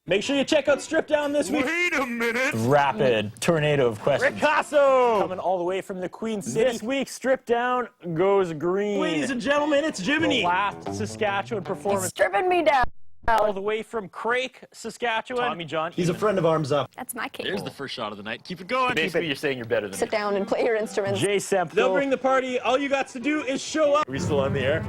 Make sure you check out Strip Down this week. Wait a minute! Rapid tornado of questions. Picasso! Coming all the way from the Queen City. This week, Strip Down goes green. Ladies and gentlemen, it's Jiminy. The last Saskatchewan performance. Stripping me down. All the way from Craik, Saskatchewan. Tommy John. He's a friend of Arms Up. That's my cake. There's the first shot of the night. Keep it going. Basically, you're saying you're better than Sit down and play your instruments. Jay Semphill. They'll bring the party. All you got to do is show up. Are we still on the air?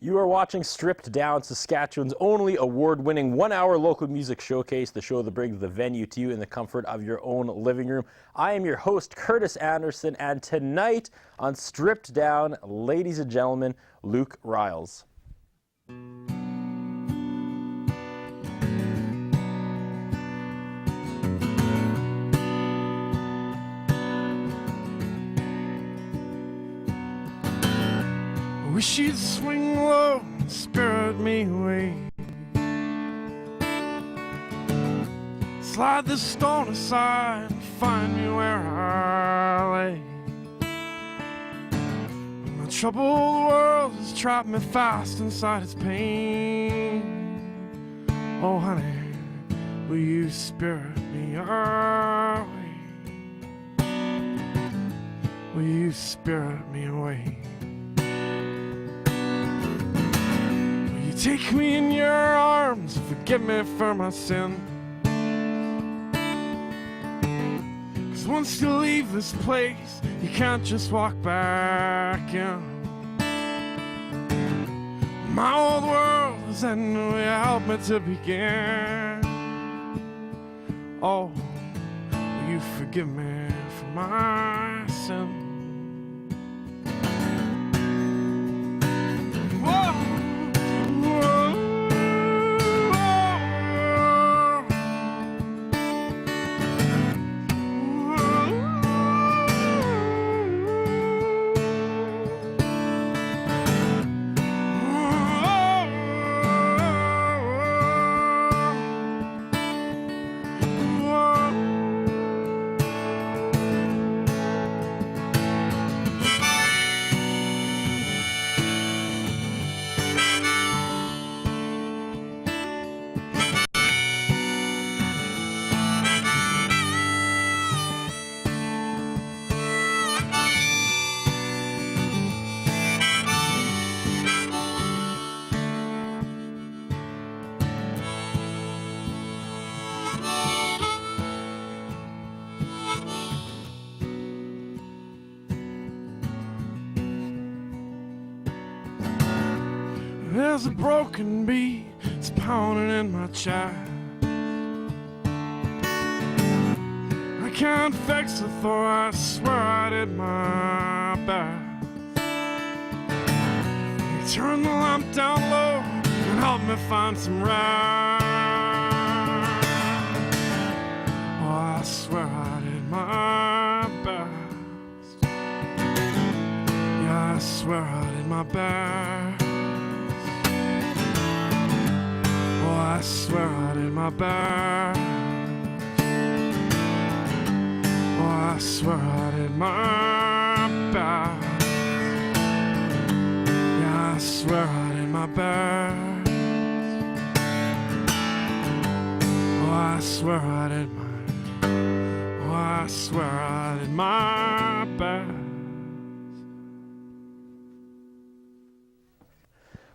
You are watching Stripped Down, Saskatchewan's only award-winning one-hour local music showcase, the show that brings the venue to you in the comfort of your own living room. I am your host, Curtis Anderson, and tonight on Stripped Down, ladies and gentlemen, Luke Ryalls. Wish you'd swing low and spirit me away. Slide this stone aside and find me where I lay. My troubled world has trapped me fast inside its pain. Oh honey, will you spirit me away? Will you spirit me away? Take me in your arms, forgive me for my sin. 'Cause once you leave this place, you can't just walk back in. My old world is ending, will you help me to begin? Oh, will you forgive me for my sin? There's a broken beat, it's pounding in my chest. I can't fix it though, I swear I did my best. You turn the lamp down low and help me find some rest. Oh, I swear I did my best. Yeah, I swear I did my best. I swear I did my best. Oh, I swear I did my best. Yeah, I swear I did my best. Oh, I swear I did my. Oh, I swear I did my best.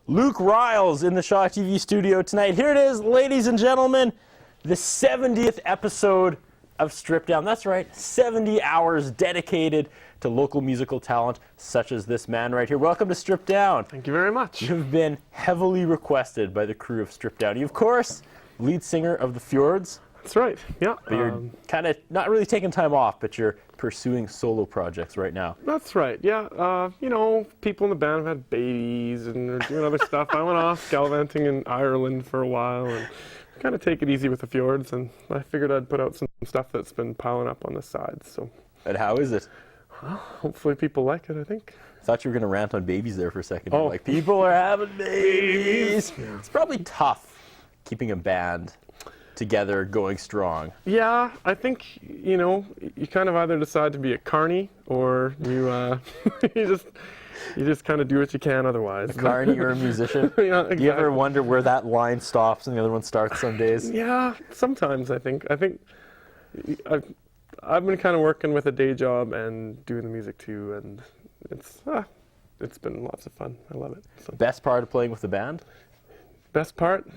Luke Ryalls in the Shaw TV studio tonight. Here it is, ladies and gentlemen, the 70th episode of Strip Down. That's right, 70 hours dedicated to local musical talent such as this man right here. Welcome to Strip Down. Thank you very much. You've been heavily requested by the crew of Strip Down. You, of course, lead singer of the Fjords. That's right, yeah. But you're kind of not really taking time off, but you're pursuing solo projects right now. That's right, yeah. You know, people in the band have had babies and they're doing other stuff. I went off gallivanting in Ireland for a while and kind of take it easy with the Fjords, and I figured I'd put out some stuff that's been piling up on the sides. So. And how is it? Hopefully people like it, I think. I thought you were going to rant on babies there for a second. Oh. Like, people are having babies. It's probably tough keeping a band together, going strong. Yeah, I think, you kind of either decide to be a carny or you you just kind of do what you can otherwise. A carny or a musician. Yeah, exactly. Do you ever wonder where that line stops and the other one starts some days? Yeah, sometimes I think I've been kind of working with a day job and doing the music too, and it's been lots of fun. I love it. So. Best part of playing with the band? Best part?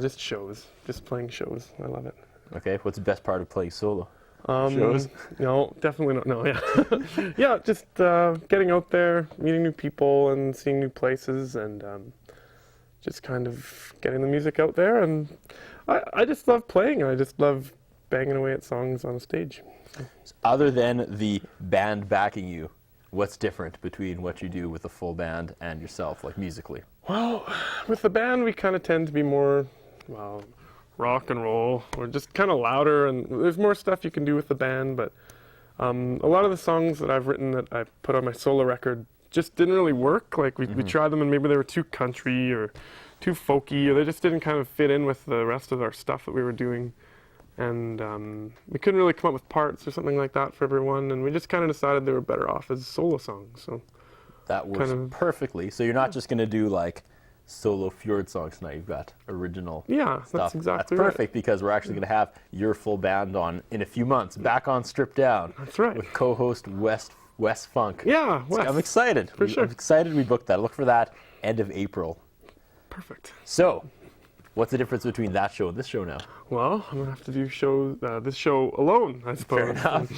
Just shows. Just playing shows. I love it. Okay, what's the best part of playing solo? Shows? No, definitely not. No, yeah. Yeah, just getting out there, meeting new people and seeing new places, and just kind of getting the music out there. And I just love playing, and I just love banging away at songs on a stage. Other than the band backing you, what's different between what you do with a full band and yourself, like musically? Well, with the band, we kind of tend to be more, rock and roll. We're just kind of louder, and there's more stuff you can do with the band, but a lot of the songs that I've written that I put on my solo record just didn't really work. Like, we tried them, and maybe they were too country or too folky, or they just didn't kind of fit in with the rest of our stuff that we were doing. And we couldn't really come up with parts or something like that for everyone, and we just kind of decided they were better off as solo songs. So that works perfectly. So you're not just going to do like solo Fjords songs tonight. You've got original stuff. That's exactly That's perfect because we're actually going to have your full band on in a few months, back on Stripped Down. That's right. With co-host Wes Funk. Yeah, Wes. I'm excited. For sure. I'm excited we booked that. Look for that end of April. Perfect. So, what's the difference between that show and this show now? Well, I'm gonna have to do this show alone, I suppose. Fair enough.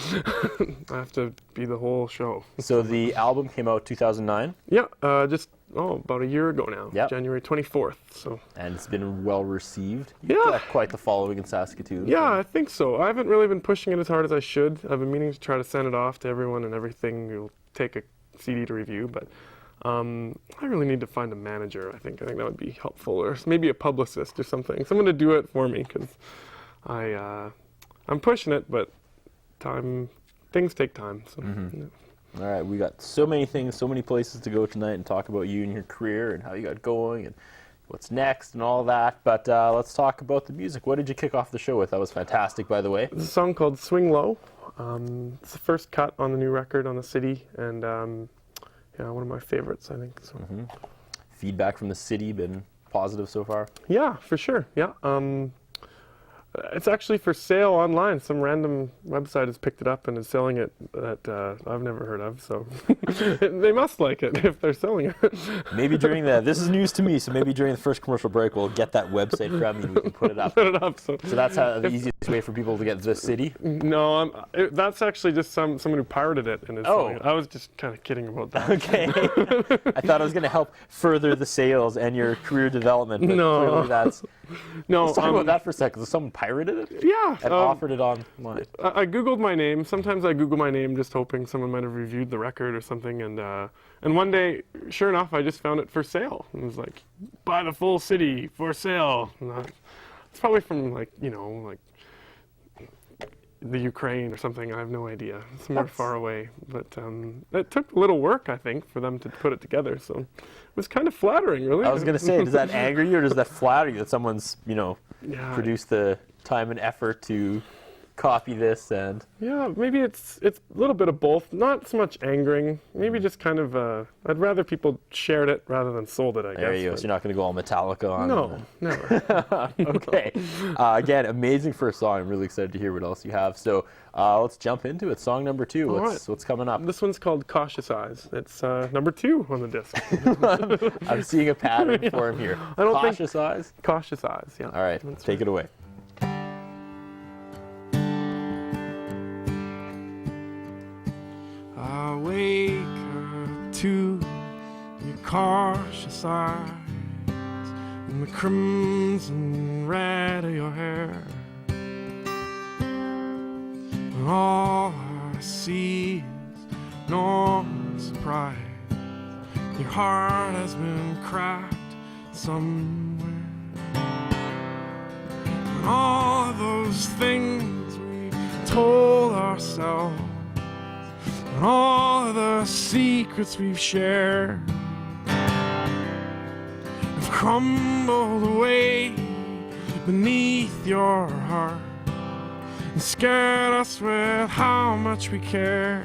I have to be the whole show. So the album came out 2009. Yeah, just about a year ago now. Yep. January 24th. So. And it's been well received. Yeah. You've got quite the following in Saskatoon. Yeah, I think so. I haven't really been pushing it as hard as I should. I've been meaning to try to send it off to everyone and everything. We'll take a CD to review, but I really need to find a manager. I think that would be helpful, or maybe a publicist or something. Someone to do it for me, because I'm pushing it, but things take time. So. All right, we got so many things, so many places to go tonight and talk about you and your career and how you got going and what's next and all that. But let's talk about the music. What did you kick off the show with? That was fantastic, by the way. It's a song called Swing Low. It's the first cut on the new record on the city, and one of my favorites, I think. So. Feedback from the city been positive so far? Yeah, for sure. Yeah. It's actually for sale online. Some random website has picked it up and is selling it that I've never heard of. So they must like it if they're selling it. Maybe during this is news to me, so maybe during the first commercial break we'll get that website from you and we can put it up. Put it up. So that's the easiest way for people to get the city? No, that's actually just someone who pirated it and is selling it. I was just kind of kidding about that. Okay. I thought it was going to help further the sales and your career development, but clearly that's... No, let's talk about that for a second. Someone pirated it? Yeah. And offered it online. I Googled my name. Sometimes I Google my name just hoping someone might have reviewed the record or something. And one day, sure enough, I just found it for sale. It was like, buy the full city for sale. It's probably from the Ukraine or something. I have no idea. It's somewhere far away. But it took a little work, I think, for them to put it together. So it was kind of flattering, really. I was going to say, does that anger you or does that flatter you that someone's, produced the time and effort to copy this and... Yeah, maybe it's a little bit of both. Not so much angering. Maybe just kind of, I'd rather people shared it rather than sold it, I guess. There you go. So you're not going to go all Metallica on No, never. Okay. Again, amazing first song. I'm really excited to hear what else you have. So let's jump into it. Song number 2. What's coming up? This one's called Cautious Eyes. It's number 2 on the disc. I'm seeing a pattern form here. Cautious Eyes? Cautious Eyes, yeah. All right. Take it away. I wake up to your cautious eyes and the crimson red of your hair. And all I see is enormous pride. Your heart has been cracked somewhere. And all those things we told ourselves and all of the secrets we've shared have crumbled away beneath your heart and scared us with how much we care.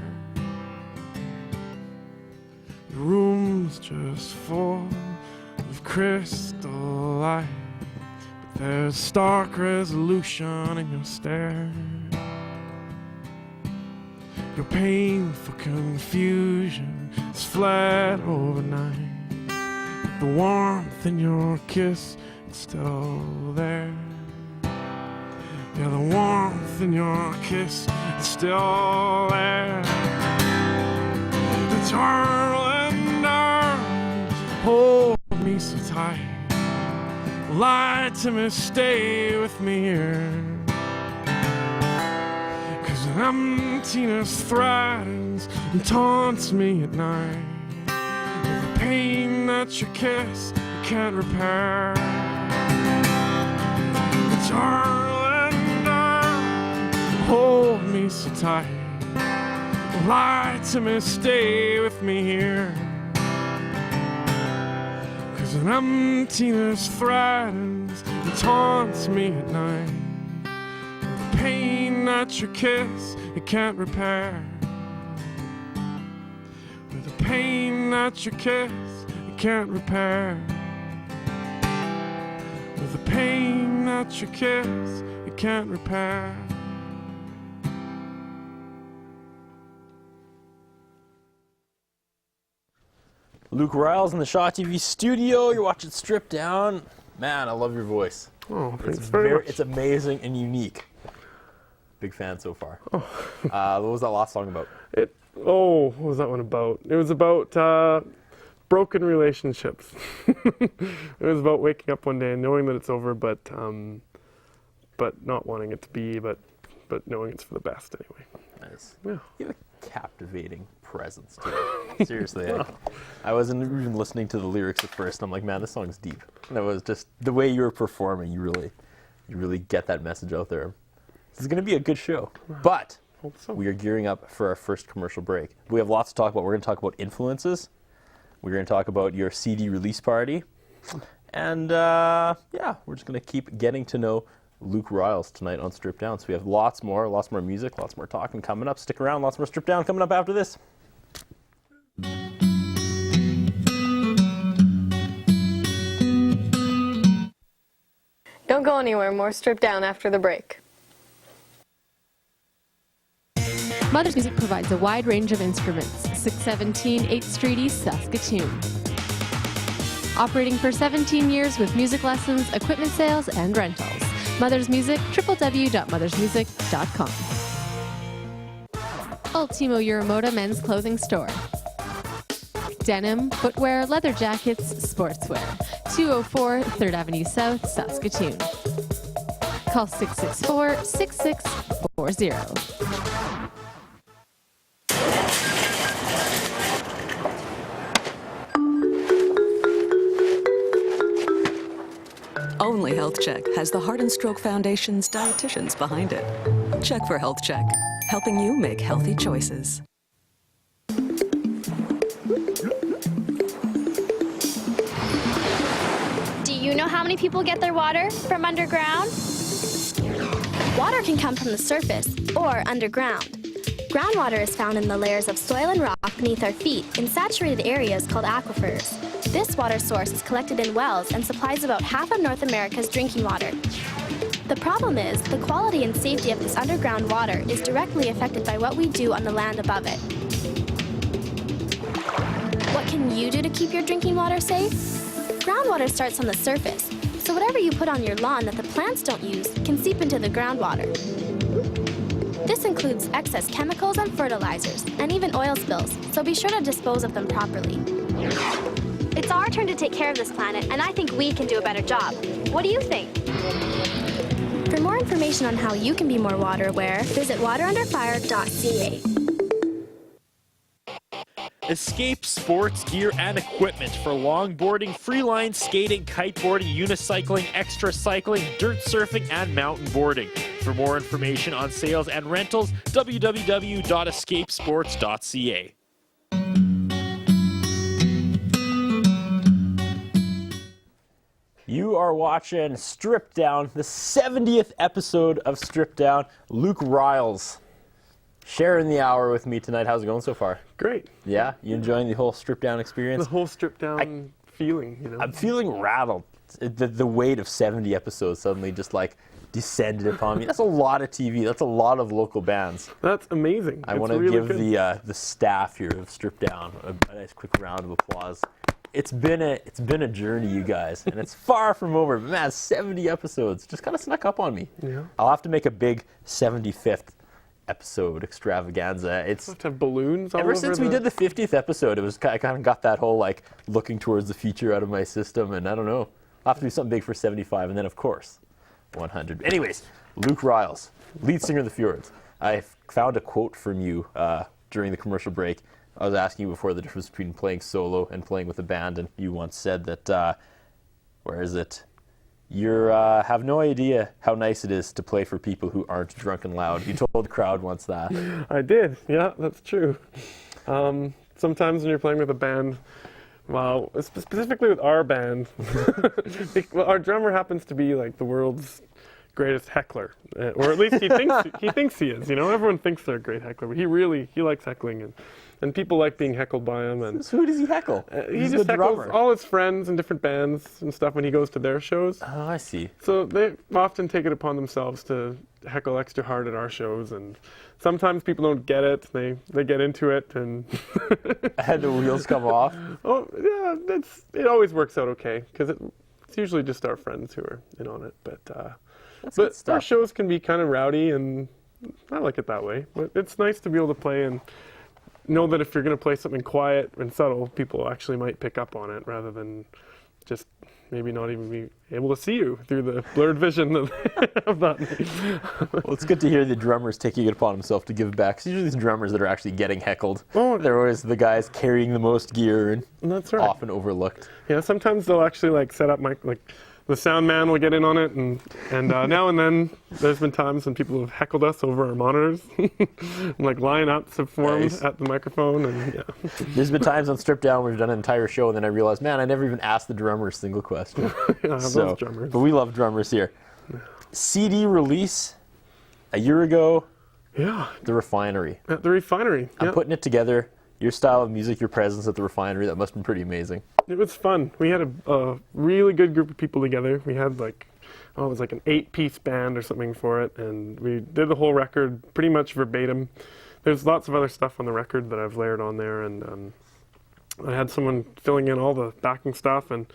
The room's just full of crystal light, but there's stark resolution in your stare. Your painful confusion has fled overnight, but the warmth in your kiss is still there. Yeah, the warmth in your kiss is still there. The darling arms hold me so tight, lie to me, stay with me here. Emptiness threatens and taunts me at night with the pain that your kiss can't repair. Darling, hold me so tight, lie to me, stay with me here. 'Cause an emptiness threatens and taunts me at night. Pain that your kiss it can't repair. With the pain that your kiss it can't repair. With the pain that your kiss it can't repair. Luke Ryalls in the Shaw TV studio. You're watching Stripped Down. Man, I love your voice. Oh, thanks very much. It's amazing and unique. Big fan so far. Oh. What was that last song about? What was that one about? It was about broken relationships. It was about waking up one day and knowing that it's over, but not wanting it to be, but knowing it's for the best anyway. Nice. Yeah. You have a captivating presence too. Seriously, I wasn't even listening to the lyrics at first. I'm like, man, this song's deep. And it was just the way you were performing. You really get that message out there. This is going to be a good show, but we are gearing up for our first commercial break. We have lots to talk about. We're going to talk about influences. We're going to talk about your CD release party. And, we're just going to keep getting to know Luke Ryalls tonight on Stripped Down. So we have lots more music, lots more talking coming up. Stick around, lots more Stripped Down coming up after this. Don't go anywhere. More Stripped Down after the break. Mother's Music provides a wide range of instruments. 617 8th Street East, Saskatoon. Operating for 17 years with music lessons, equipment sales, and rentals. Mother's Music, www.mothersmusic.com. Ultimo Uramoda Men's Clothing Store. Denim, footwear, leather jackets, sportswear. 204 3rd Avenue South, Saskatoon. Call 664-6640. Only Health Check has the Heart and Stroke Foundation's dietitians behind it. Check for Health Check, helping you make healthy choices. Do you know how many people get their water from underground? Water can come from the surface or underground. Groundwater is found in the layers of soil and rock beneath our feet in saturated areas called aquifers. This water source is collected in wells and supplies about half of North America's drinking water. The problem is, the quality and safety of this underground water is directly affected by what we do on the land above it. What can you do to keep your drinking water safe? Groundwater starts on the surface, so whatever you put on your lawn that the plants don't use can seep into the groundwater. This includes excess chemicals and fertilizers, and even oil spills, so be sure to dispose of them properly. It's our turn to take care of this planet, and I think we can do a better job. What do you think? For more information on how you can be more water aware, visit waterunderfire.ca. Escape sports gear and equipment for longboarding, freeline skating, kiteboarding, unicycling, extra cycling, dirt surfing, and mountain boarding. For more information on sales and rentals, www.escapesports.ca. You are watching Stripped Down, the 70th episode of Stripped Down. Luke Ryalls sharing the hour with me tonight. How's it going so far? Great. Yeah? You enjoying the whole Stripped Down experience? The whole stripped down feeling, you know. I'm feeling rattled. The weight of 70 episodes suddenly just like descended upon me. That's a lot of TV. That's a lot of local bands. That's amazing. I want to give the staff here of Stripped Down a nice quick round of applause. It's been a journey, you guys, and it's far from over. But man, 70 episodes just kind of snuck up on me. Yeah. I'll have to make a big 75th episode extravaganza. It's have to have balloons all ever over since we did the 50th episode. I kind of got that whole like looking towards the future out of my system, and I don't know. I'll have to do something big for 75, and then of course 100. Anyways, Luke Ryalls, lead singer of the Fjords. I found a quote from you during the commercial break. I was asking you before the difference between playing solo and playing with a band, and you once said that, where is it? You have no idea how nice it is to play for people who aren't drunk and loud. You told the crowd once that. I did, yeah, that's true. Sometimes when you're playing with a band, well, specifically with our band, well, our drummer happens to be like the world's greatest heckler, or at least he thinks he is. You know, everyone thinks they're a great heckler, but he likes heckling, and people like being heckled by him. And so who does he heckle? He just heckles all his friends in different bands and stuff when he goes to their shows. Oh, I see. So they often take it upon themselves to heckle extra hard at our shows, and sometimes people don't get it. They get into it, and and the wheels come off. Oh yeah, it always works out okay because it's usually just our friends who are in on it. But our shows can be kind of rowdy, and I like it that way. But it's nice to be able to play and know that if you're going to play something quiet and subtle, people actually might pick up on it rather than just maybe not even be able to see you through the blurred vision of that. Well, it's good to hear the drummers taking it upon himself to give back. 'Cause usually these drummers that are actually getting heckled, they're always the guys carrying the most gear and that's right. Often overlooked. Yeah, sometimes they'll actually like set up the sound man will get in on it, and now and then there's been times when people have heckled us over our monitors, and like lineups have formed at the microphone, and yeah. There's been times on Stripped Down where we've done an entire show, and then I realized, man, I never even asked the drummer a single question. I love drummers. But we love drummers here. CD release a year ago. Yeah. The Refinery. At the Refinery. I'm putting it together. Your style of music, your presence at the Refinery, that must have been pretty amazing. It was fun. We had a really good group of people together. We had it was like an 8-piece band or something for it, and we did the whole record pretty much verbatim. There's lots of other stuff on the record that I've layered on there, and I had someone filling in all the backing stuff, and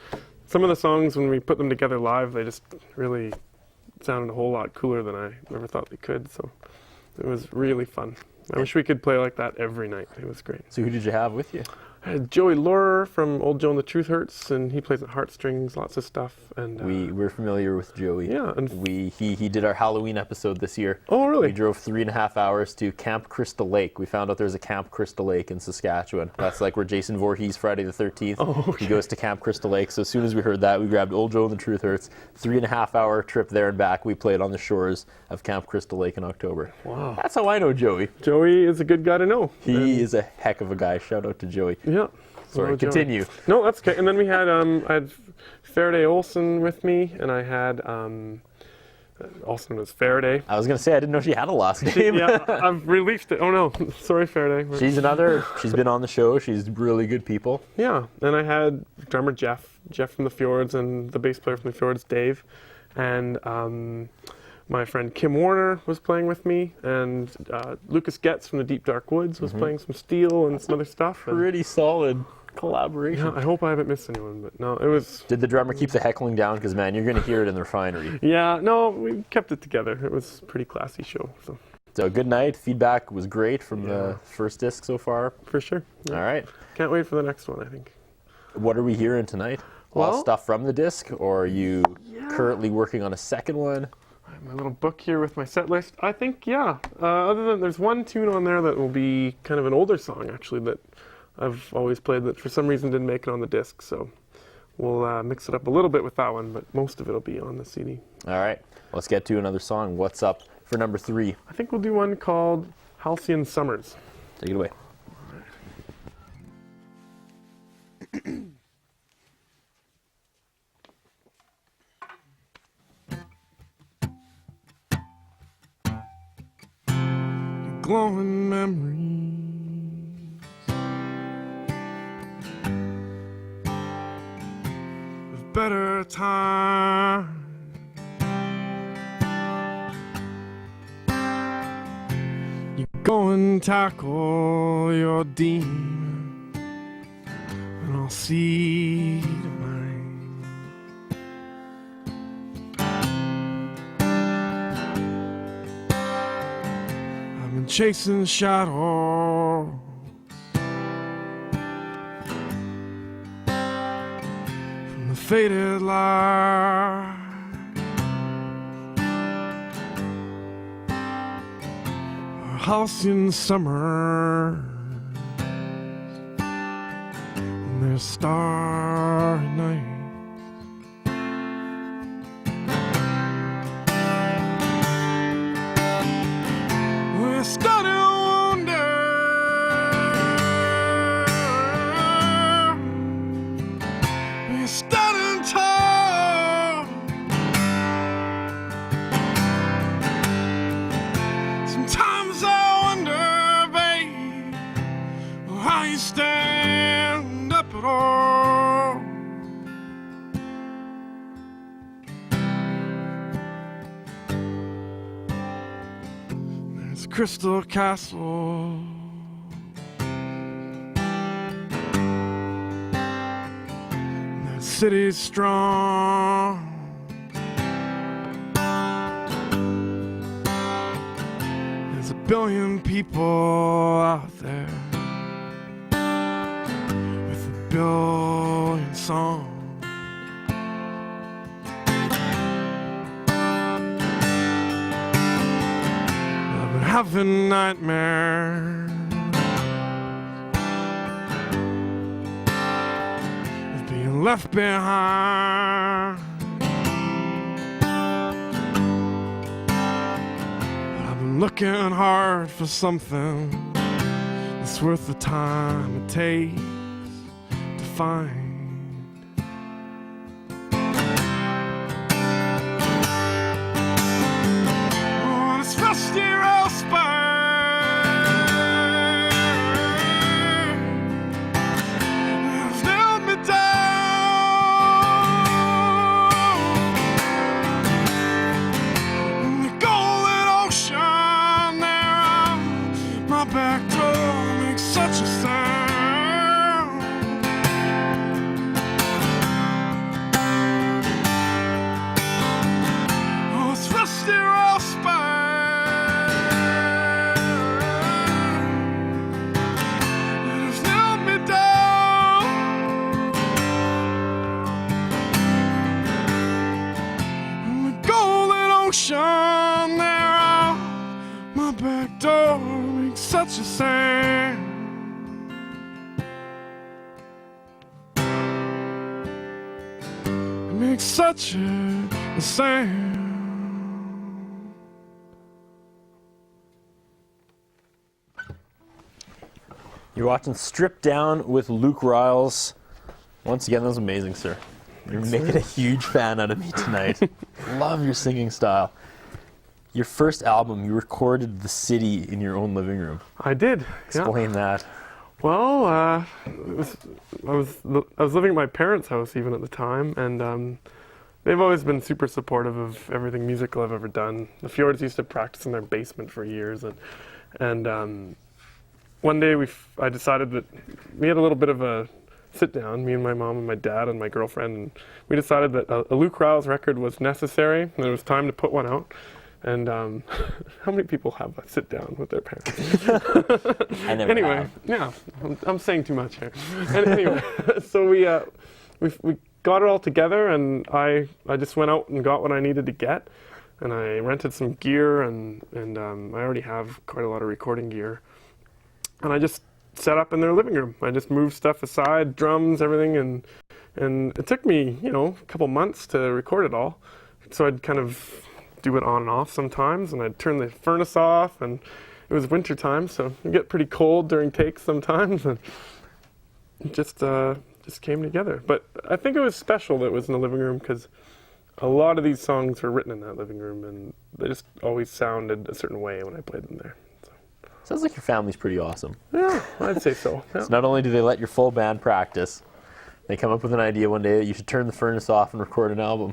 some of the songs, when we put them together live, they just really sounded a whole lot cooler than I ever thought they could, so it was really fun. I wish we could play like that every night. It was great. So who did you have with you? I had Joey Laurer from Old Joe and the Truth Hurts, and he plays at Heartstrings, lots of stuff. And we're familiar with Joey. Yeah, and he did our Halloween episode this year. Oh, really? We drove 3.5 hours to Camp Crystal Lake. We found out there's a Camp Crystal Lake in Saskatchewan. That's like where Jason Voorhees Friday the 13th. Oh, okay. He goes to Camp Crystal Lake. So as soon as we heard that, we grabbed Old Joe and the Truth Hurts. 3.5 hour trip there and back. We played on the shores of Camp Crystal Lake in October. Wow. That's how I know Joey. Joey is a good guy to know. He is a heck of a guy. Shout out to Joey. Yeah. Sorry, continue. No, that's okay. And then we had I had Faraday Olson with me, and I had Olson was Faraday. I was gonna say I didn't know she had a last name. Yeah, I've released it. Oh no, sorry, Faraday. She's been on the show. She's really good people. Yeah, and I had drummer Jeff from the Fjords, and the bass player from the Fjords, Dave, and my friend Kim Warner was playing with me, and Lucas Getz from the Deep Dark Woods was playing some steel and some other stuff. Pretty solid collaboration. Yeah, I hope I haven't missed anyone, but no, it was... Did the drummer keep the heckling down? Because, man, you're going to hear it in the Refinery. Yeah, no, we kept it together. It was a pretty classy show. So good night. Feedback was great from the first disc so far. For sure. Yeah. All right. Can't wait for the next one, I think. What are we hearing tonight? All stuff from the disc, or are you currently working on a second one? I have my little book here with my set list. I think, yeah. Other than there's one tune on there that will be kind of an older song, actually, that I've always played that for some reason didn't make it on the disc. So we'll mix it up a little bit with that one, but most of it will be on the CD. All right. Let's get to another song. What's up for number 3? I think we'll do one called Halcyon Summers. Take it away. Glowing memories of better times. You go and tackle your demon, and I'll see to mine. I've been chasing shadows from the faded light. Halcyon summer, and there's starry nights. We're stuck in wonder, we're stuck in time. Sometimes I wonder, babe, how you stand up at all. There's Crystal Castle, that city's strong. There's a billion people out there with a billion songs. I've been having nightmares of being left behind. Looking hard for something that's worth the time it takes to find. Oh, this rusty rail spur has nailed me down. The golden ocean, my back door makes such a sound. Oh, it's rusty rail spur, it has nailed me down. And the golden ocean there out my back door makes such a sound. It makes such a sound. You're watching Stripped Down with Luke Ryalls. Once again, that was amazing, sir. You're making a huge fan out of me tonight. Love your singing style. Your first album, you recorded the city in your own living room. I did. Explain that. Well, I was living at my parents' house even at the time, and they've always been super supportive of everything musical I've ever done. The Fjords used to practice in their basement for years, and one day I decided that we had a little bit of a sit down, me and my mom and my dad and my girlfriend, and we decided that a Luke Ryalls record was necessary, and it was time to put one out. And how many people have a sit down with their parents? I never Anyway, have. yeah, I'm saying too much here. And anyway, so we got it all together, and I just went out and got what I needed to get, and I rented some gear, and I already have quite a lot of recording gear, and I just set up in their living room. I just moved stuff aside, drums, everything, and it took me, a couple months to record it all. So I'd kind of do it on and off sometimes, and I'd turn the furnace off, and it was winter time, so it get pretty cold during takes sometimes, and it just came together. But I think it was special that it was in the living room, because a lot of these songs were written in that living room, and they just always sounded a certain way when I played them there. Sounds like your family's pretty awesome. Yeah, I'd say so. Yeah. So not only do they let your full band practice, they come up with an idea one day that you should turn the furnace off and record an album.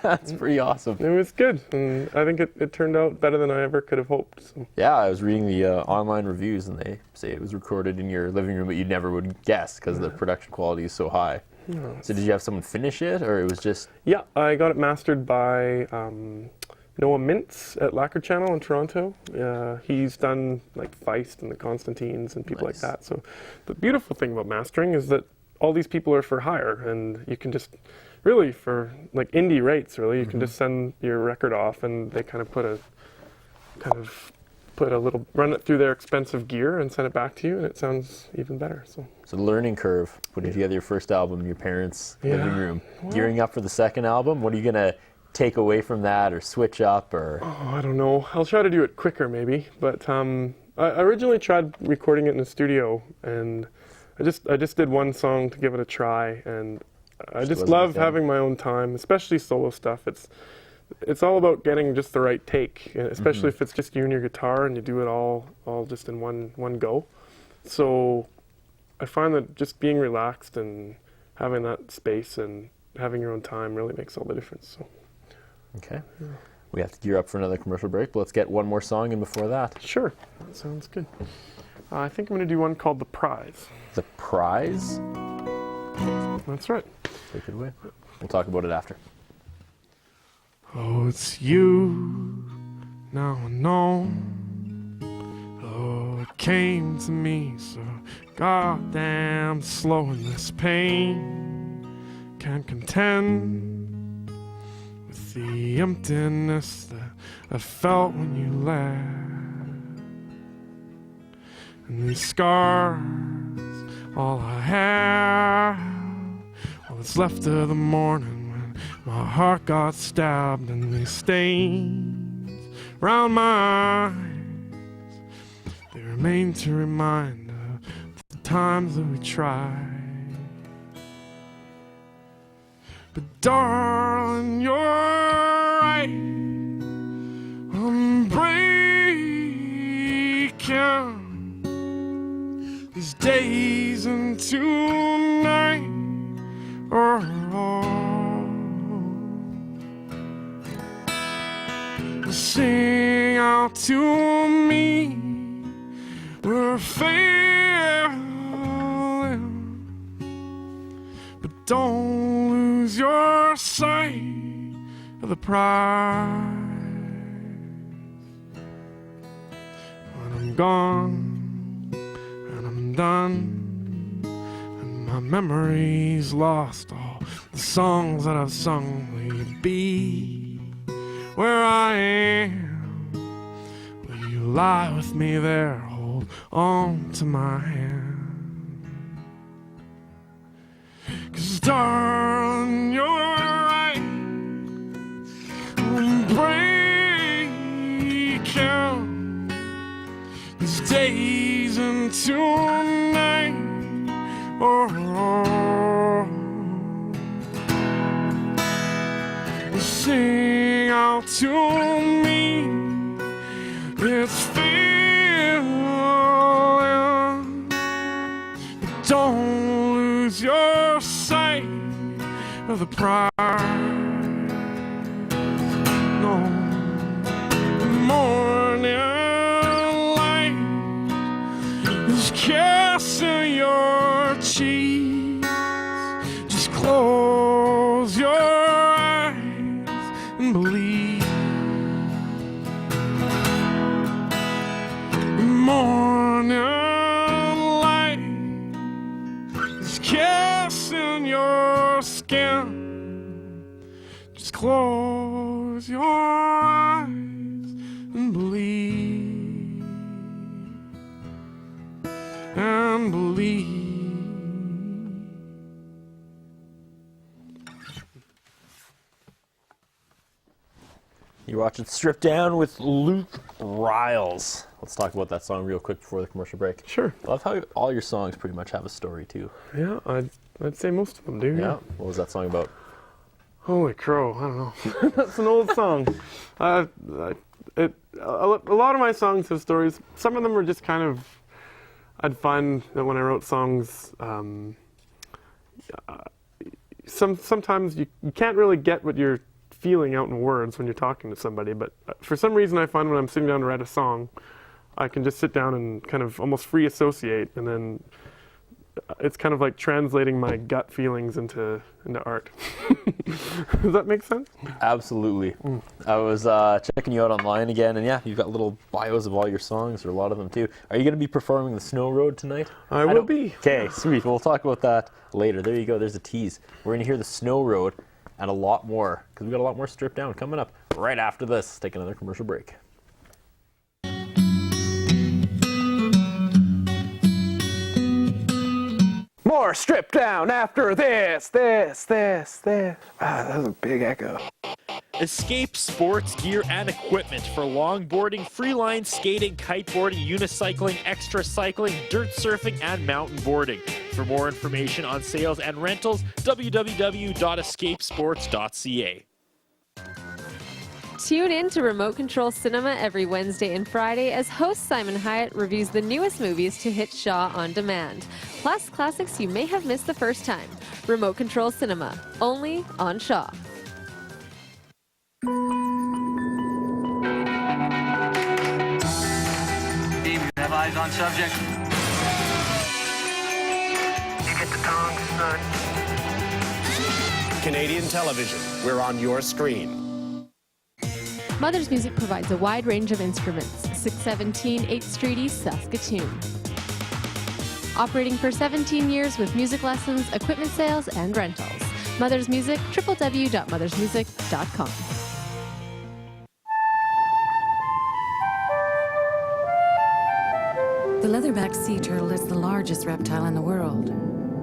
That's pretty awesome. It was good, and I think it turned out better than I ever could have hoped. So. Yeah, I was reading the online reviews, and they say it was recorded in your living room, but you never would guess because the production quality is so high. Yeah. So did you have someone finish it, or it was just... Yeah, I got it mastered by Noah Mintz at Lacquer Channel in Toronto. He's done like Feist and the Constantines and people like that. So the beautiful thing about mastering is that all these people are for hire, and you can just really, for like indie rates, really, you can just send your record off, and they kind of put a little, run it through their expensive gear and send it back to you, and it sounds even better. So the learning curve, putting together your first album in your parents' living room. Gearing up for the second album, what are you gonna take away from that, or switch up, or? Oh, I don't know. I'll try to do it quicker, maybe. But I originally tried recording it in the studio, and I just did one song to give it a try, and I just love having my own time, especially solo stuff. It's all about getting just the right take, especially if it's just you and your guitar and you do it all just in one go. So I find that just being relaxed and having that space and having your own time really makes all the difference. So. Okay. We have to gear up for another commercial break, but let's get one more song in before that. Sure. That sounds good. I think I'm going to do one called The Prize. The Prize? That's right. Take it away. We'll talk about it after. Oh, it's you, now I know. Oh, it came to me so goddamn slow, in this pain can't contend with the emptiness that I felt when you left. And these scars, all I have, all that's left of the morning when my heart got stabbed, and these stains round my eyes, they remain to remind of the times that we tried. But darling, you're right, I'm breaking these days into night. Sing out to me, we're failing, but don't lose your sight of the prize. When I'm gone and I'm done, and my memory's lost, all the songs that I've sung, will you be where I am? Will you lie with me there, hold on to my hand? 'Cause darling, you're right, I'm breaking these days into night. Sing out to me, it's feeling, but don't lose your sight of the prize. No, the morning light is kissing your cheeks. Just close your and believe. The morning light is kissing your skin. Just close your eyes and believe. And believe. You You're watching Strip Down with Luke Ryalls. Let's talk about that song real quick before the commercial break. Sure. I love how all your songs pretty much have a story, too. Yeah, I'd say most of them do. Yeah? What was that song about? Holy crow, I don't know. That's an old song. A lot of my songs have stories. Some of them are just kind of, I'd find that when I wrote songs, sometimes you can't really get what you're feeling out in words when you're talking to somebody, but for some reason I find when I'm sitting down to write a song, I can just sit down and kind of almost free associate, and then it's kind of like translating my gut feelings into art. Does that make sense? Absolutely. I was checking you out online again, and yeah, you've got little bios of all your songs, or a lot of them too. Are you going to be performing the Snow Road tonight? I will be. Okay, sweet. We'll talk about that later. There you go. There's a tease. We're going to hear the Snow Road and a lot more, because we got a lot more Stripped Down coming up right after this. Take another commercial break. More Stripped Down after this. Ah, that was a big echo. Escape sports gear and equipment for longboarding, freeline skating, kiteboarding, unicycling, extra cycling, dirt surfing, and mountain boarding. For more information on sales and rentals, www.escapesports.ca. Tune in to Remote Control Cinema every Wednesday and Friday as host Simon Hyatt reviews the newest movies to hit Shaw on demand, plus classics you may have missed the first time. Remote Control Cinema, only on Shaw. Team, you have eyes on subject. You get the tongs, son. Canadian television, we're on your screen. Mother's Music provides a wide range of instruments. 617 8th Street East, Saskatoon. Operating for 17 years with music lessons, equipment sales, and rentals. Mother's Music, www.mothersmusic.com. The leatherback sea turtle is the largest reptile in the world.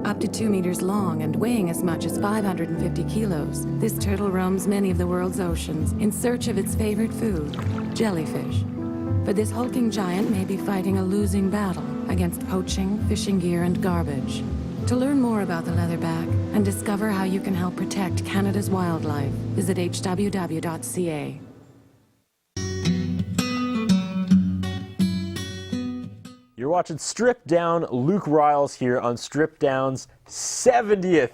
Up to 2 meters long and weighing as much as 550 kilos, this turtle roams many of the world's oceans in search of its favorite food, jellyfish. But this hulking giant may be fighting a losing battle against poaching, fishing gear, and garbage. To learn more about the leatherback and discover how you can help protect Canada's wildlife, visit hww.ca. You're watching Strip Down. Luke Ryalls here on Strip Down's 70th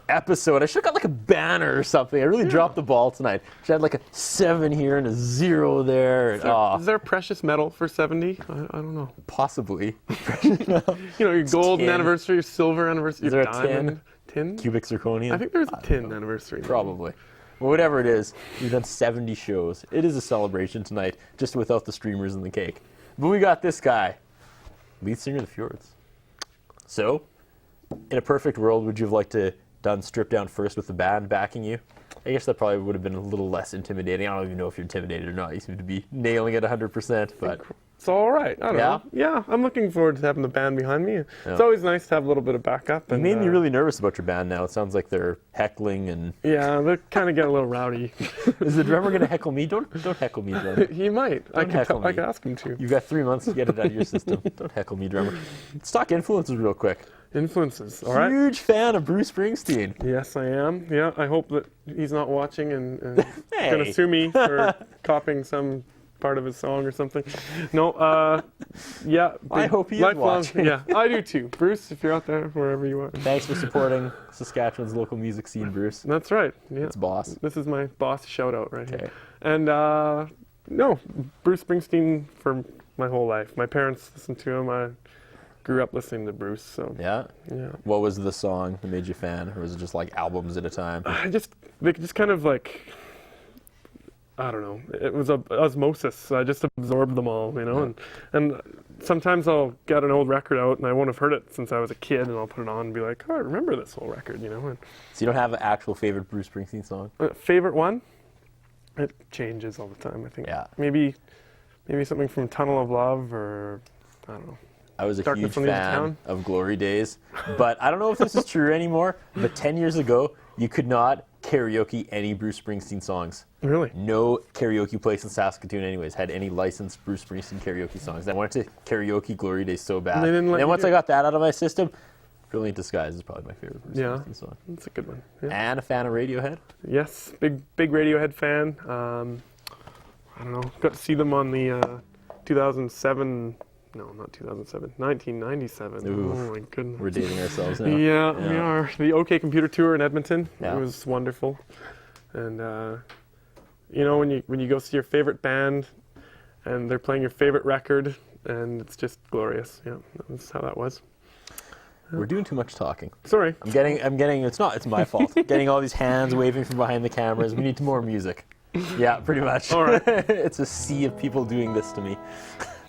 episode. I should have got like a banner or something. I really dropped the ball tonight. Should have had like a 7 here and a 0 there. Is there precious metal for 70? I don't know. Possibly. You know, your golden tin. anniversary, your silver anniversary, Is your there a diamond. Tin? Cubic zirconium? I think there's a tin anniversary. Probably. Well, whatever it is, we've done 70 shows. It is a celebration tonight, just without the streamers and the cake. But we got this guy. Lead singer of the Fjords. So, in a perfect world, would you have liked to done Strip Down first with the band backing you? I guess that probably would have been a little less intimidating. I don't even know if you're intimidated or not. You seem to be nailing it 100%, but it's all right. I don't know. Yeah, I'm looking forward to having the band behind me. It's always nice to have a little bit of backup. You made me really nervous about your band now. It sounds like they're heckling and... Yeah, they kind of get a little rowdy. Is the drummer going to heckle me? Don't heckle me, drummer. He might. I could ask him to. You've got 3 months to get it out of your system. Don't heckle me, drummer. Let's talk influences real quick. Influences, all right. Huge fan of Bruce Springsteen. Yes, I am. Yeah, I hope that he's not watching and going to sue me for copying some part of his song or something. No, yeah. I hope he is watching. Yeah, I do too. Bruce, if you're out there, wherever you are. Thanks for supporting Saskatchewan's local music scene, Bruce. That's right. Yeah. It's boss. This is my boss shout out right here. And no, Bruce Springsteen for my whole life. My parents listened to him. I grew up listening to Bruce, so yeah. What was the song that made you a fan, or was it just like albums at a time? They just kind of like, I don't know. It was osmosis. I just absorbed them all, you know. And sometimes I'll get an old record out, and I won't have heard it since I was a kid, and I'll put it on and be like, oh, I remember this whole record, you know. And so you don't have an actual favorite Bruce Springsteen song? Favorite one? It changes all the time. I think. Yeah. Maybe something from Tunnel of Love, or I don't know. I was a huge fan of Glory Days, but I don't know if this is true anymore, but 10 years ago, you could not karaoke any Bruce Springsteen songs. Really? No karaoke place in Saskatoon anyways had any licensed Bruce Springsteen karaoke songs. I wanted to karaoke Glory Days so bad. They didn't let and you once do I it. got that out of my system, Brilliant Disguise is probably my favorite Bruce Springsteen song. That's a good one. Yeah. And a fan of Radiohead? Yes, big Radiohead fan. I don't know, got to see them on the 2007, no, not 2007, 1997. Ooh, oh my goodness. We're dating ourselves now. Yeah, we are. The OK Computer Tour in Edmonton. Yeah. It was wonderful. And, you know, when you go see your favorite band and they're playing your favorite record, and it's just glorious. Yeah, that's how that was. We're doing too much talking. Sorry. I'm getting, it's my fault. Getting all these hands waving from behind the cameras. We need more music. Yeah, pretty much. All right. It's a sea of people doing this to me.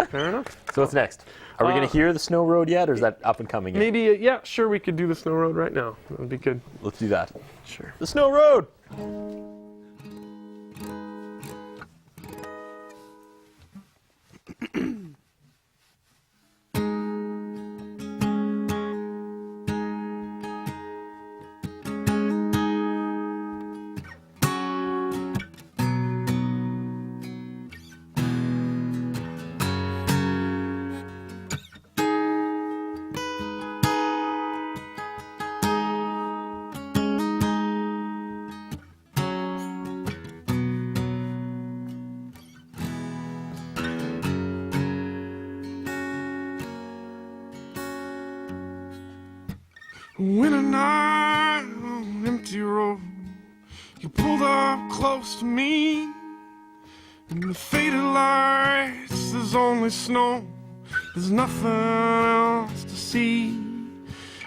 Fair enough. So what's next? Are we going to hear the Snow Road yet, or is that up and coming yet? Maybe, yeah, sure, we could do the Snow Road right now. That would be good. Let's do that. Sure. The Snow Road! When a night on an empty road, you pulled up close to me. In the faded lights, there's only snow. There's nothing else to see.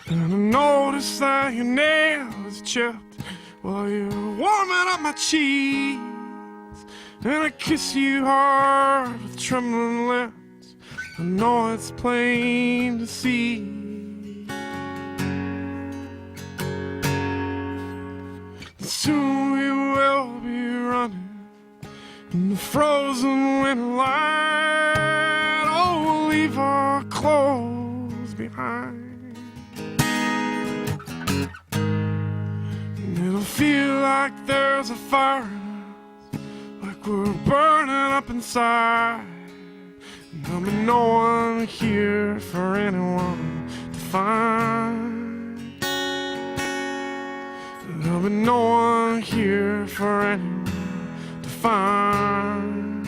And I noticed that your nail is chipped while you're warming up my cheeks. And I kiss you hard with trembling lips. I know it's plain to see. Soon we will be running in the frozen winter light. Oh, we'll leave our clothes behind. And it'll feel like there's a fire in us, like we're burning up inside. And there'll be no one here for anyone to find. There'll be no one here for anyone to find.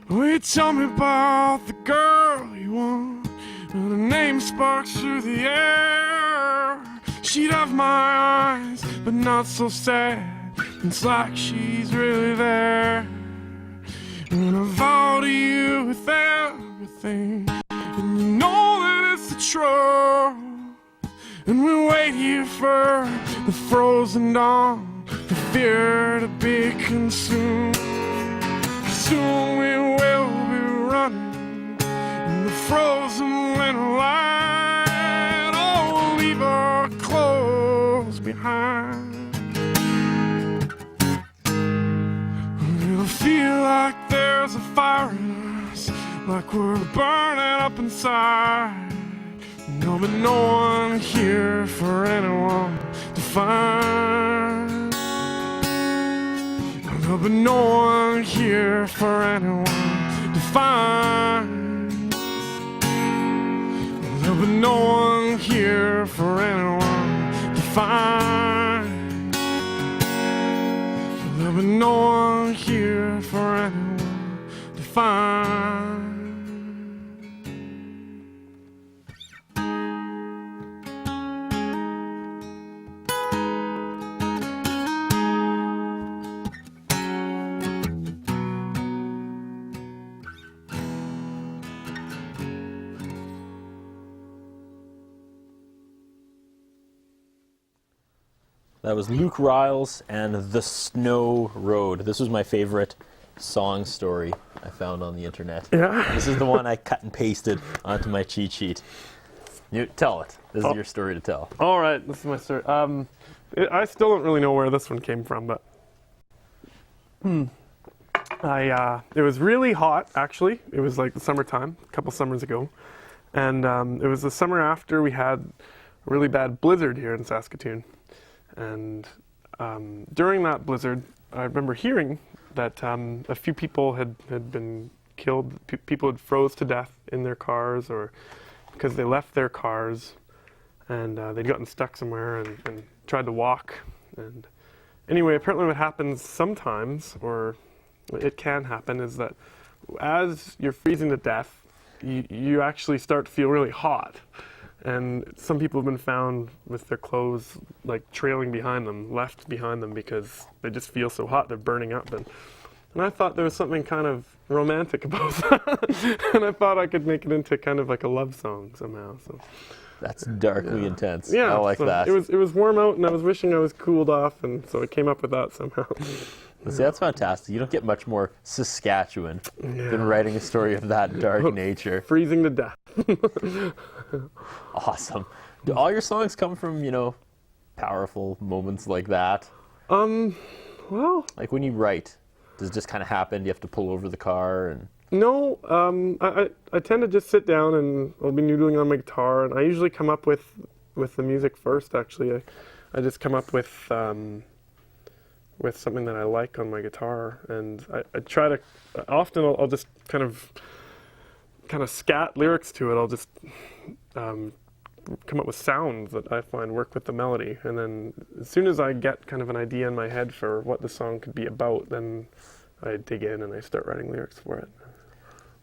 Will you tell me about the girl you want? Her name sparks through the air. She'd have my eyes, but not so sad. It's like she's really there. And I vow to you with everything, and you know that it's the truth. And we wait here for the frozen dawn, for fear to be consumed. Soon we will be running in the frozen winter light. Oh, we'll leave our clothes behind. It'll feel like there's a fire in us, like we're burning up inside. There'll be no one here for anyone to find. There'll be no one here for anyone to find. There'll be no one here for anyone to find. There'll be no one here for anyone to find. That was Luke Ryalls and The Snow Road. This was my favorite song story I found on the internet. Yeah. This is the one I cut and pasted onto my cheat sheet. You tell it. This is your story to tell. All right, this is my story. I still don't really know where this one came from, but It was really hot, actually. It was like the summertime, a couple summers ago. And it was the summer after we had a really bad blizzard here in Saskatoon. And during that blizzard, I remember hearing that a few people had been killed. People had froze to death in their cars, or because they left their cars and they'd gotten stuck somewhere and tried to walk. And anyway, apparently what happens sometimes, or it can happen, is that as you're freezing to death, you actually start to feel really hot. And some people have been found with their clothes like trailing behind them, left behind them, because they just feel so hot, they're burning up. And I thought there was something kind of romantic about that. And I thought I could make it into kind of like a love song somehow. So That's darkly intense. yeah, I like so that. It was warm out, and I was wishing I was cooled off, and so I came up with that somehow. See, that's fantastic. You don't get much more Saskatchewan than writing a story of that dark nature. Freezing to death. Awesome. Do all your songs come from, powerful moments like that? Well, like when you write, does it just kind of happen? Do you have to pull over the car and? No, I tend to just sit down and I'll be noodling on my guitar, and I usually come up with the music first. Actually, I just come up with something that I like on my guitar, and I try to. Often I'll just kind of scat lyrics to it. I'll just come up with sounds that I find work with the melody, and then as soon as I get kind of an idea in my head for what the song could be about, then I dig in and I start writing lyrics for it.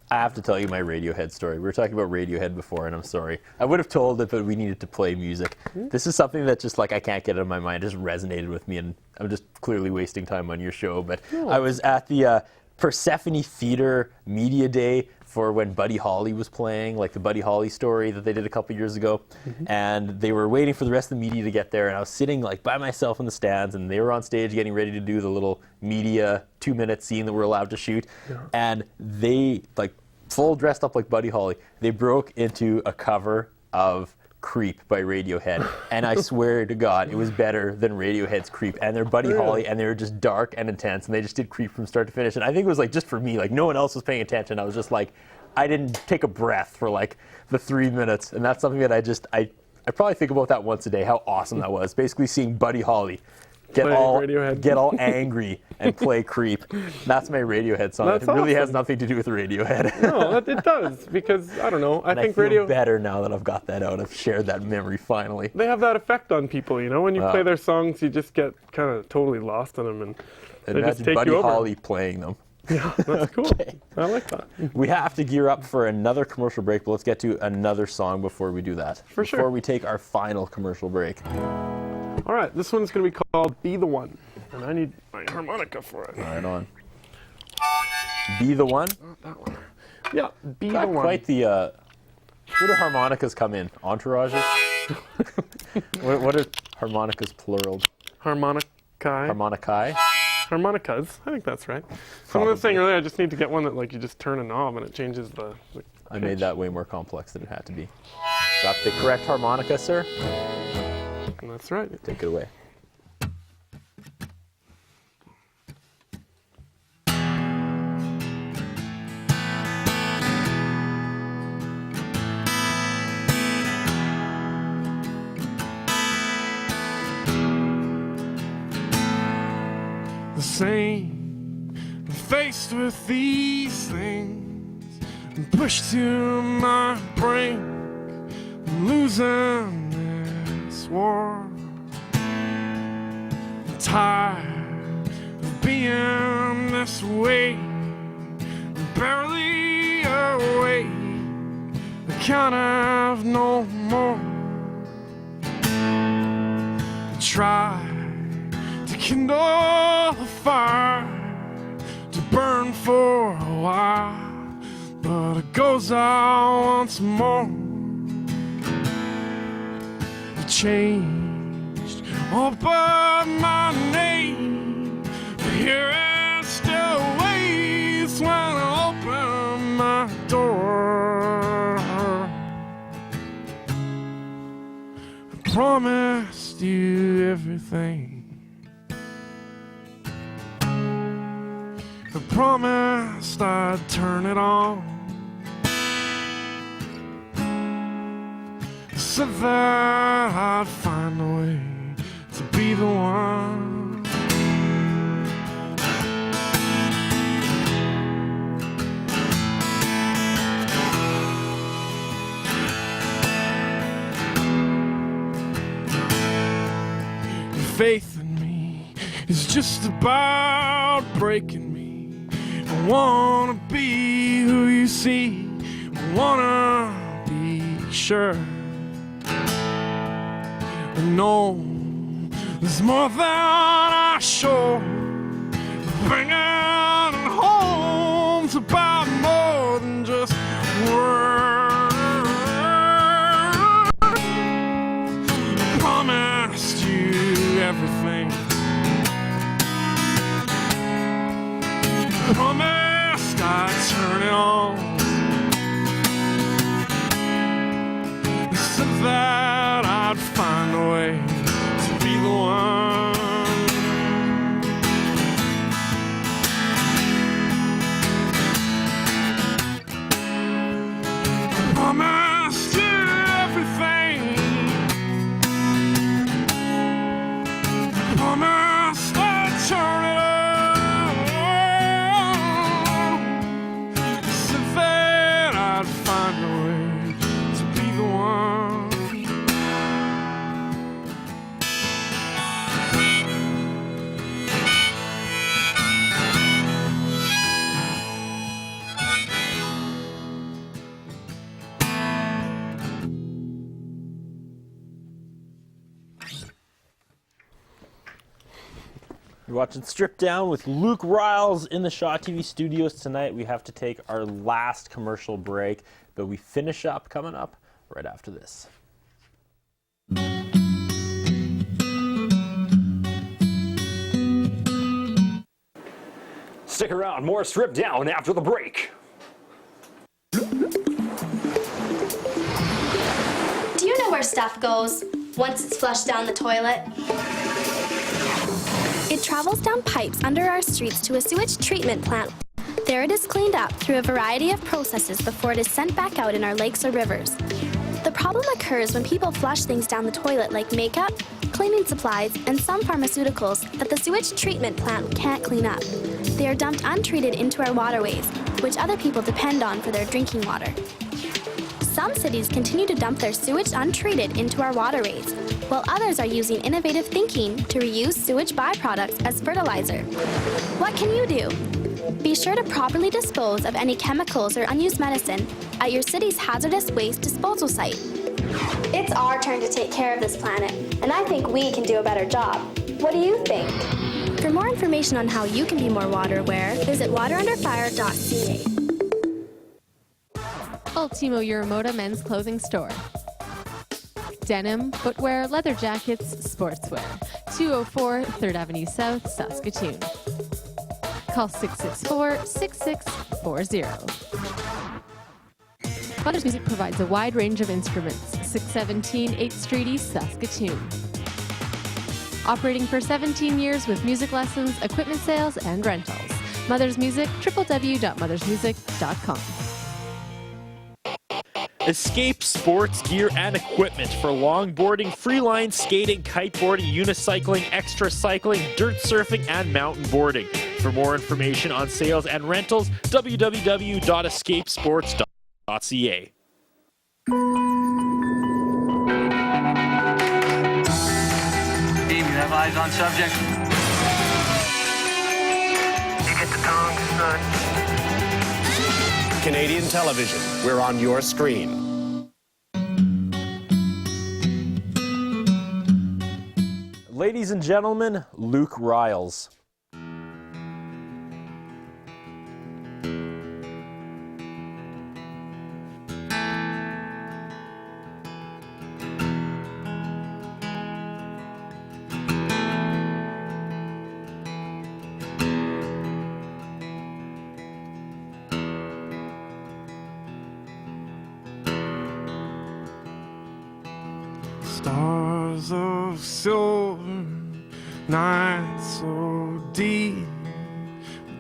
I have to tell you my Radiohead story. We were talking about Radiohead before, and I'm sorry. I would have told it, but we needed to play music. This is something that just I can't get out of my mind. It just resonated with me, and I'm just clearly wasting time on your show. But I was at the Persephone Theater Media Day for when Buddy Holly was playing, like the Buddy Holly story that they did a couple years ago. And they were waiting for the rest of the media to get there, and I was sitting by myself in the stands, and they were on stage getting ready to do the little media 2-minute scene that we're allowed to shoot. And they, full dressed up like Buddy Holly, they broke into a cover of Creep by Radiohead, and I swear to God, it was better than Radiohead's Creep. And they're Buddy Holly, and they were just dark and intense, and they just did Creep from start to finish. And I think it was just for me, no one else was paying attention. I was just I didn't take a breath for the 3 minutes, and that's something that I probably think about that once a day. How awesome that was! Basically, seeing Buddy Holly get all angry and play Creep. That's my Radiohead song. It really has nothing to do with Radiohead. No, it does, because, I don't know, I think feel better now that I've got that out. I've shared that memory finally. They have that effect on people, when you play their songs, you just get kind of totally lost in them, and they just take Buddy you over. Holly playing them. Yeah, that's cool. I like that. We have to gear up for another commercial break, but let's get to another song before we do that. Before we take our final commercial break. All right, this one's going to be called Be the One, and I need my harmonica for it. Right on. Be the One? Not that one. Yeah, Be the One. Quite the, where do harmonicas come in? Entourages? what are harmonicas plural? Harmonicae. Harmonicae? Harmonicas, I think that's right. Someone was saying earlier, I just need to get one that you just turn a knob and it changes the I made that way more complex than it had to be. Got the correct harmonica, sir? That's right. Take it away. The same, faced with these things, and pushed to my brink, losing this war. I'm tired of being this way, barely awake, I can't have no more. I try to kindle a fire to burn for a while, but it goes out once more. It changed all but my name, but here it still waits when I open my door. I promised you everything, I promised I'd turn it on. Said that I'd find a way to be the one. Faith in me is just about breaking me. I wanna be who you see. I wanna be sure. I know there's more than I show. Bringing home's about more than just words. I promised you everything. I promised I'd turn it on. I said that I'd find a way to be the one. I promised you everything. I promised I'd turn it on. I said that I'd find a way to be the one. You're watching Stripped Down with Luke Ryalls in the Shaw TV studios tonight. We have to take our last commercial break, but we finish up coming up right after this. Stick around, more Stripped Down after the break. Do you know where stuff goes once it's flushed down the toilet? It travels down pipes under our streets to a sewage treatment plant. There it is cleaned up through a variety of processes before it is sent back out in our lakes or rivers. The problem occurs when people flush things down the toilet like makeup, cleaning supplies, and some pharmaceuticals that the sewage treatment plant can't clean up. They are dumped untreated into our waterways, which other people depend on for their drinking water. Some cities continue to dump their sewage untreated into our waterways, while others are using innovative thinking to reuse sewage byproducts as fertilizer. What can you do? Be sure to properly dispose of any chemicals or unused medicine at your city's hazardous waste disposal site. It's our turn to take care of this planet, and I think we can do a better job. What do you think? For more information on how you can be more water aware, visit waterunderfire.ca. Ultimo Euromoda men's clothing store. Denim, footwear, leather jackets, sportswear. 204 3rd Avenue South, Saskatoon. Call 664-6640. Mother's Music provides a wide range of instruments. 617 8th Street East, Saskatoon. Operating for 17 years with music lessons, equipment sales, and rentals. Mother's Music, www.mothersmusic.com. Escape sports gear and equipment for longboarding, freeline skating, kiteboarding, unicycling, extra cycling, dirt surfing, and mountain boarding. For more information on sales and rentals, www.escapesports.ca. Team, you have eyes on subject. You get the tongs, son. Canadian television, we're on your screen. Ladies and gentlemen, Luke Ryalls. Stars of silver, night so deep,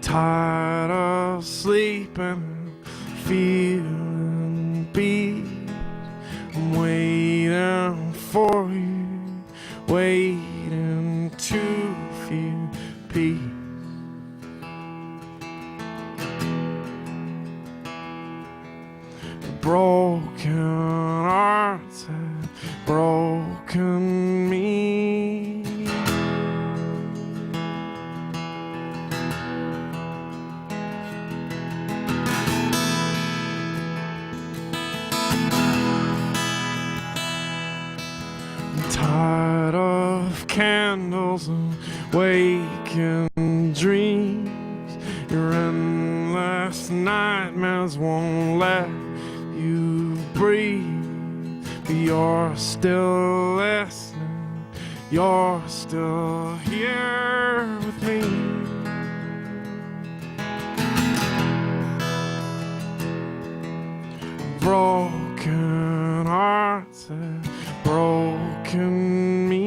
tired of sleeping, feeling beat. I'm waiting for you, waiting to feel peace. Broken hearts have broken me. I'm tired of candles and waking dreams. Your endless nightmares won't let you breathe, but you're still listening, you're still here with me. Broken hearts have broken me.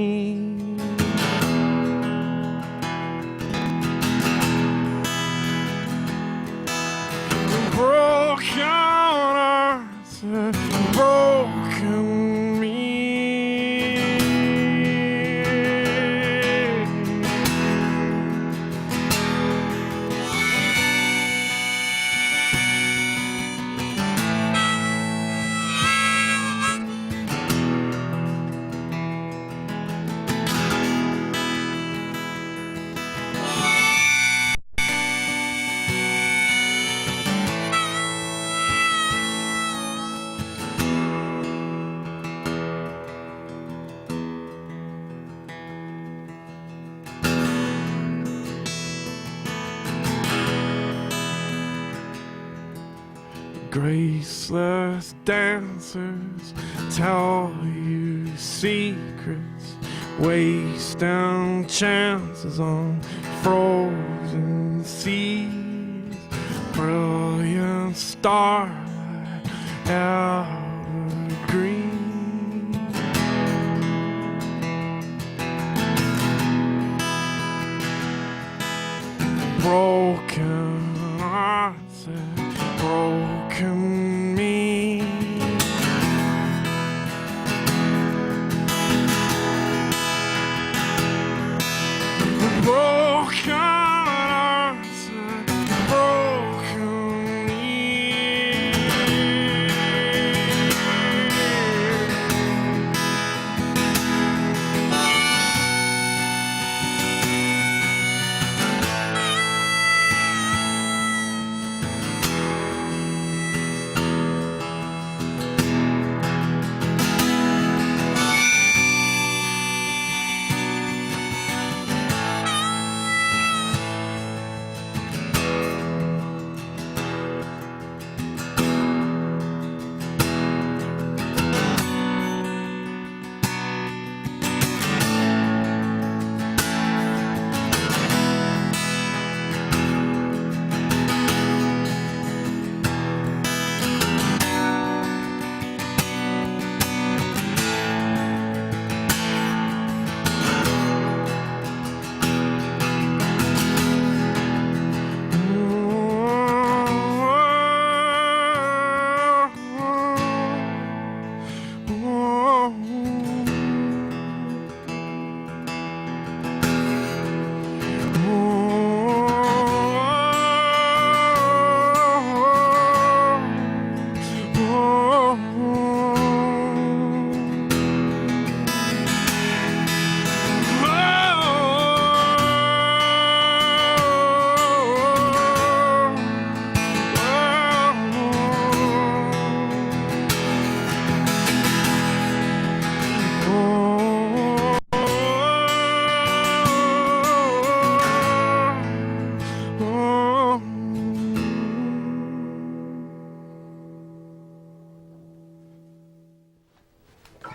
Broken hearts have broken me. Graceless dancers tell you secrets, wasting chances on frozen seas. Brilliant starlight, evergreen. Broken hearts have broken me. Broken hearts have broken me.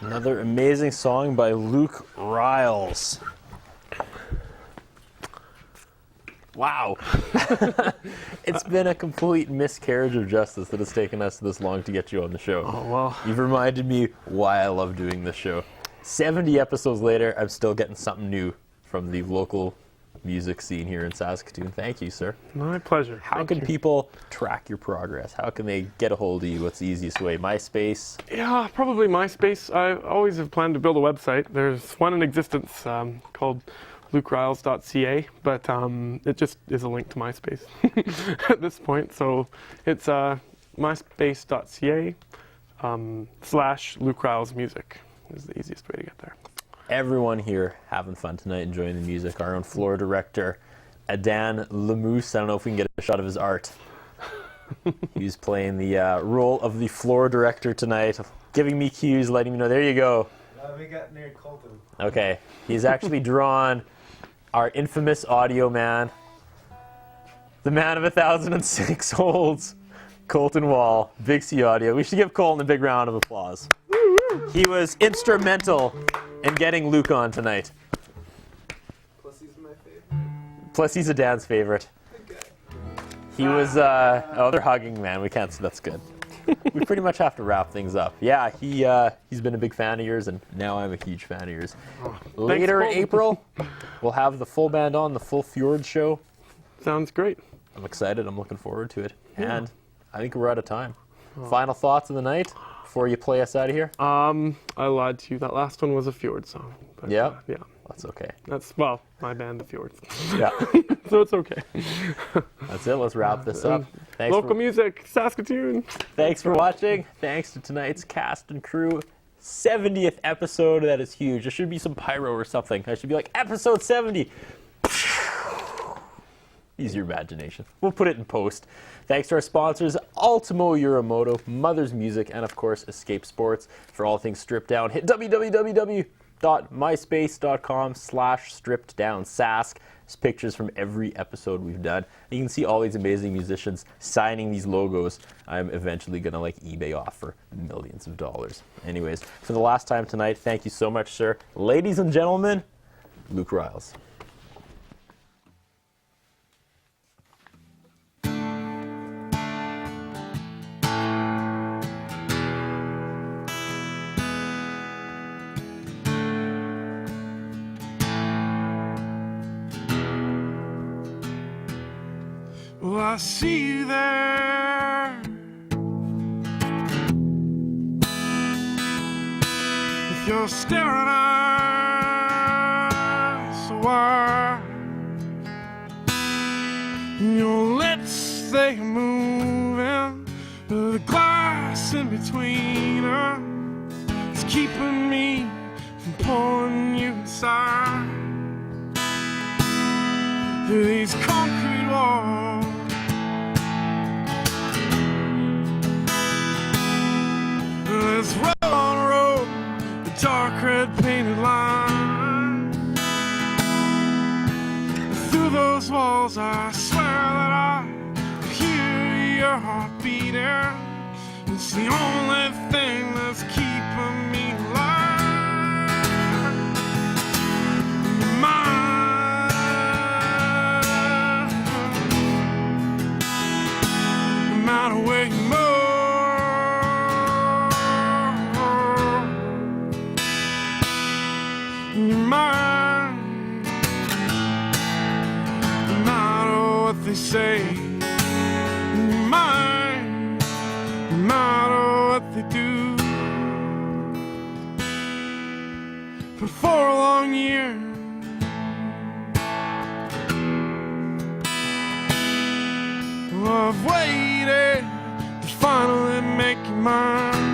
Another amazing song by Luke Ryalls. Wow. It's been a complete miscarriage of justice that has taken us this long to get you on the show. Oh, well. You've reminded me why I love doing this show. 70 episodes later, I'm still getting something new from the local music scene here in Saskatoon. Thank you, sir. My pleasure. How Thank can you. people track your progress? How can they get a hold of you? What's the easiest way? MySpace? Yeah, probably MySpace. I always have planned to build a website. There's one in existence called lukeryalls.ca, but it just is a link to MySpace at this point. So it's myspace.ca /Luke Ryalls Music is the easiest way to get there. Everyone here having fun tonight, enjoying the music. Our own floor director, Adan Lemousse. I don't know if we can get a shot of his art. He's playing the role of the floor director tonight, giving me cues, letting me know, there you go. We got near Colton. Okay, he's actually drawn our infamous audio man, the man of 1,006 holds, Colton Wall, Big C Audio. We should give Colton a big round of applause. He was instrumental in getting Luke on tonight. Plus he's my favorite. Plus he's a Dan's favorite. He was, they're hugging, man. We can't, that's good. We pretty much have to wrap things up. Yeah, he's been a big fan of yours, and now I'm a huge fan of yours. Later in April, we'll have the full band on, the full Fjords show. Sounds great. I'm excited. I'm looking forward to it. Yeah. And I think we're out of time. Final thoughts of the night before you play us out of here? I lied to you. That last one was a Fjords song. But, yeah? Yeah. That's okay. That's, well, my band, the Fjords. Yeah. So it's okay. That's it. Let's wrap this up. Thanks Local music, Saskatoon. Thanks for watching. Thanks to tonight's cast and crew. 70th episode. That is huge. There should be some pyro or something. I should be like, episode 70. Use your imagination. We'll put it in post. Thanks to our sponsors, Ultimo Uramoto, Mother's Music, and of course, Escape Sports. For all things stripped down, hit www.myspace.com/strippeddownsask. There's pictures from every episode we've done. You can see all these amazing musicians signing these logos. I'm eventually going to eBay off for millions of dollars. Anyways, for the last time tonight, thank you so much, sir. Ladies and gentlemen, Luke Ryalls. Well, I see you there with your staring eyes so wide, and your lips, they moving, the glass in between us is keeping me from pulling you inside through these concrete walls. This road on road, the dark red painted line. Through those walls, I swear that I hear your heart beating. It's the only thing that's keeping me alive. Mine, no matter where you move. You're mine, no matter what they say. You're mine, no matter what they do. For 4 long years, I've waited to finally make you mine.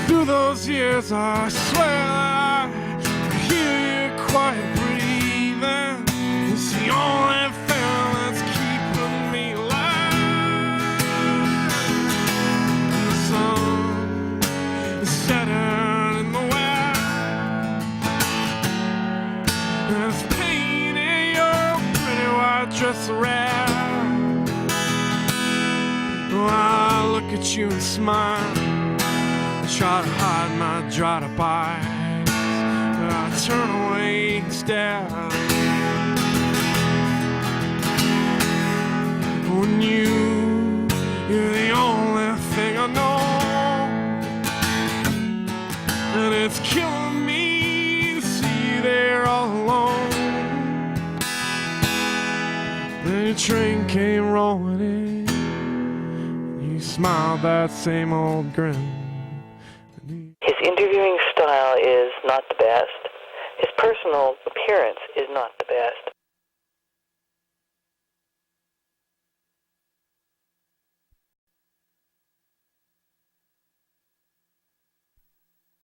Through those years, I swear that I hear you quiet breathing. It's the only thing that's keeping me alive. The sun is setting in the west, and it's painting your pretty white dress red. Oh, I look at you and smile. Try to hide my dried up eyes, but I turn away instead. When you're the only thing I know, and it's killing me to see they're all train came rolling in, and you smiled that same old grin. His interviewing style is not the best. His personal appearance is not the best.